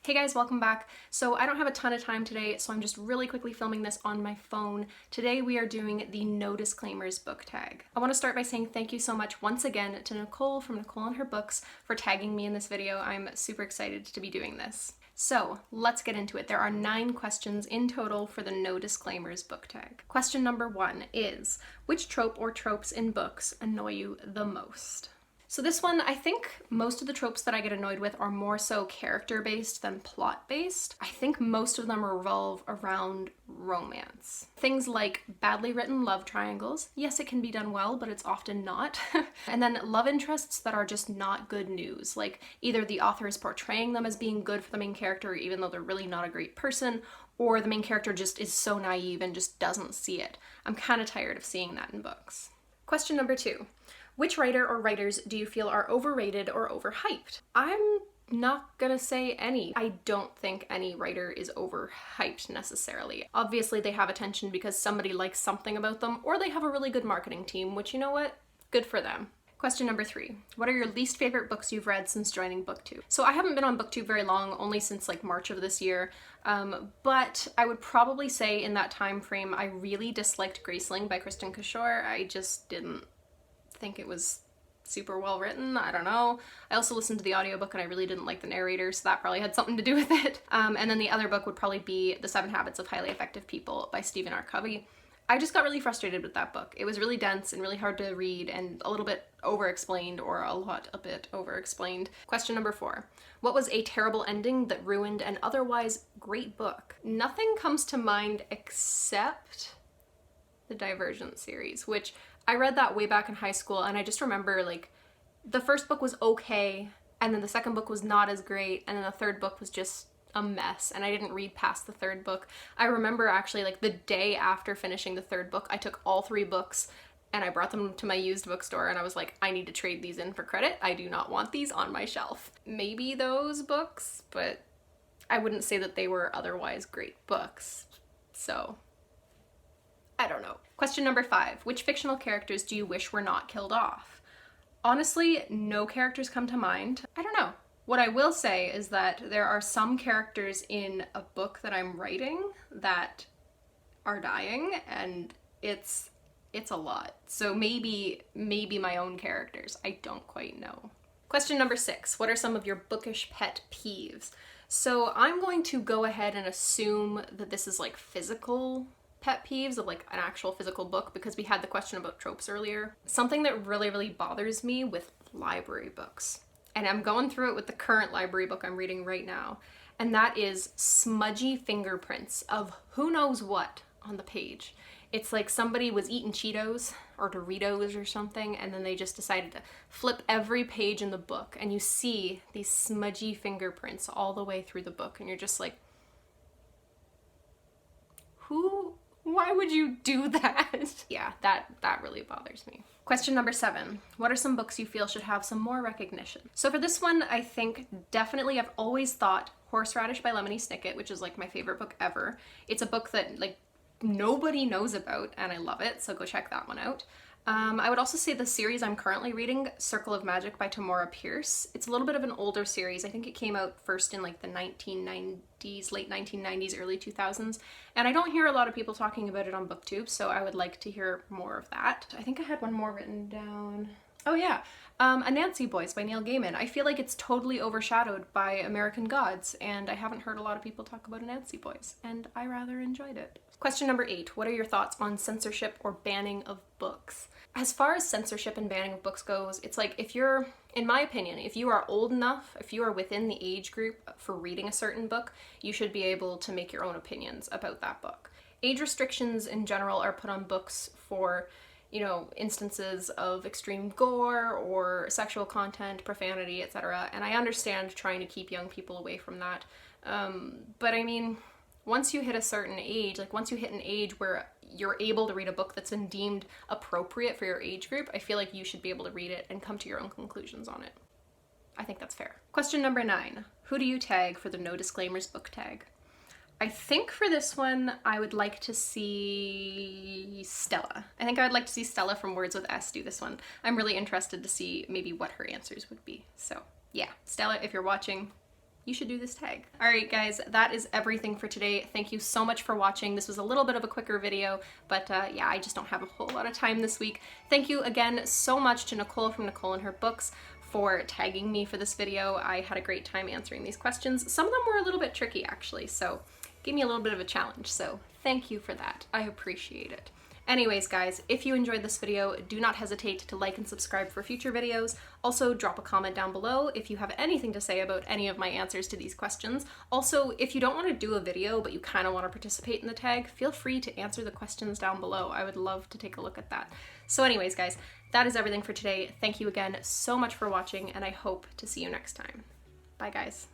Hey guys, welcome back. So I don't have a ton of time today, so I'm just really quickly filming this on my phone. Today we are doing the no disclaimers book tag. I want to start by saying thank you so much once again to Nicole from Nicole Her Books for tagging me in this video. I'm super excited to be doing this. So let's get into it. There are 9 questions in total for the no disclaimers book tag. Question number 1 is, which trope or tropes in books annoy you the most? So this one, I think most of the tropes that I get annoyed with are more so character-based than plot-based. I think most of them revolve around romance. Things like badly written love triangles. Yes, it can be done well, but it's often not. And then love interests that are just not good news. Like either the author is portraying them as being good for the main character even though they're really not a great person, or the main character just is so naive and just doesn't see it. I'm kind of tired of seeing that in books. Question number 2. Which writer or writers do you feel are overrated or overhyped? I'm not gonna say any. I don't think any writer is overhyped necessarily. Obviously they have attention because somebody likes something about them, or they have a really good marketing team, which, you know what? Good for them. Question number 3. What are your least favorite books you've read since joining BookTube? So I haven't been on BookTube very long, only since like March of this year, but I would probably say in that time frame I really disliked Graceling by Kristen Kishore. I just didn't think it was super well written. I don't know. I also listened to the audiobook and I really didn't like the narrator, so that probably had something to do with it. And then the other book would probably be The 7 Habits of Highly Effective People by Stephen R. Covey. I just got really frustrated with that book. It was really dense and really hard to read and a little bit over-explained, or a bit over-explained. Question number 4. What was a terrible ending that ruined an otherwise great book? Nothing comes to mind except the Divergent series, which I read that way back in high school, and I just remember like the first book was okay, and then the second book was not as great, and then the third book was just a mess, and I didn't read past the third book. I remember actually like the day after finishing the third book, I took all 3 books and I brought them to my used bookstore and I was like, I need to trade these in for credit. I do not want these on my shelf. Maybe those books, but I wouldn't say that they were otherwise great books. So I don't know. Question number 5. Which fictional characters do you wish were not killed off? Honestly, no characters come to mind. I don't know. What I will say is that there are some characters in a book that I'm writing that are dying, and it's a lot. So maybe my own characters. I don't quite know. Question number 6. What are some of your bookish pet peeves? So I'm going to go ahead and assume that this is like physical pet peeves of like an actual physical book, because we had the question about tropes earlier. Something that really bothers me with library books, and I'm going through it with the current library book I'm reading right now, and that is smudgy fingerprints of who knows what on the page. It's like somebody was eating Cheetos or Doritos or something, and then they just decided to flip every page in the book, and you see these smudgy fingerprints all the way through the book, and you're just like, why would you do that? Yeah, that really bothers me. Question number 7. What are some books you feel should have some more recognition? So for this one, I think definitely I've always thought Horseradish by Lemony Snicket, which is like my favorite book ever. It's a book that like nobody knows about and I love it, so go check that one out. I would also say the series I'm currently reading, Circle of Magic by Tamora Pierce. It's a little bit of an older series. I think it came out first in like the 1990s, late 1990s, early 2000s. And I don't hear a lot of people talking about it on BookTube, so I would like to hear more of that. I think I had one more written down. Oh yeah, Anansi Boys by Neil Gaiman. I feel like it's totally overshadowed by American Gods, and I haven't heard a lot of people talk about Anansi Boys, and I rather enjoyed it. Question number 8. What are your thoughts on censorship or banning of books? As far as censorship and banning of books goes, it's like if you're, in my opinion, if you are old enough, if you are within the age group for reading a certain book, you should be able to make your own opinions about that book. Age restrictions in general are put on books for, you know, instances of extreme gore or sexual content, profanity, etc. And I understand trying to keep young people away from that. But I mean, once you hit a certain age, like once you hit an age where you're able to read a book that's been deemed appropriate for your age group, I feel like you should be able to read it and come to your own conclusions on it. I think that's fair. Question number 9. Who do you tag for the no disclaimers book tag? I think for this one, I would like to see Stella. I think I would like to see Stella from Words with S do this one. I'm really interested to see maybe what her answers would be. So yeah, Stella, if you're watching, you should do this tag. All right, guys, that is everything for today. Thank you so much for watching. This was a little bit of a quicker video, but yeah, I just don't have a whole lot of time this week. Thank you again so much to Nicole from Nicole Her Books for tagging me for this video. I had a great time answering these questions. Some of them were a little bit tricky, actually, so gave me a little bit of a challenge, so thank you for that. I appreciate it. Anyways, guys, if you enjoyed this video, do not hesitate to like and subscribe for future videos. Also, drop a comment down below if you have anything to say about any of my answers to these questions. Also, if you don't want to do a video, but you kind of want to participate in the tag, feel free to answer the questions down below. I would love to take a look at that. So anyways, guys, that is everything for today. Thank you again so much for watching, and I hope to see you next time. Bye, guys.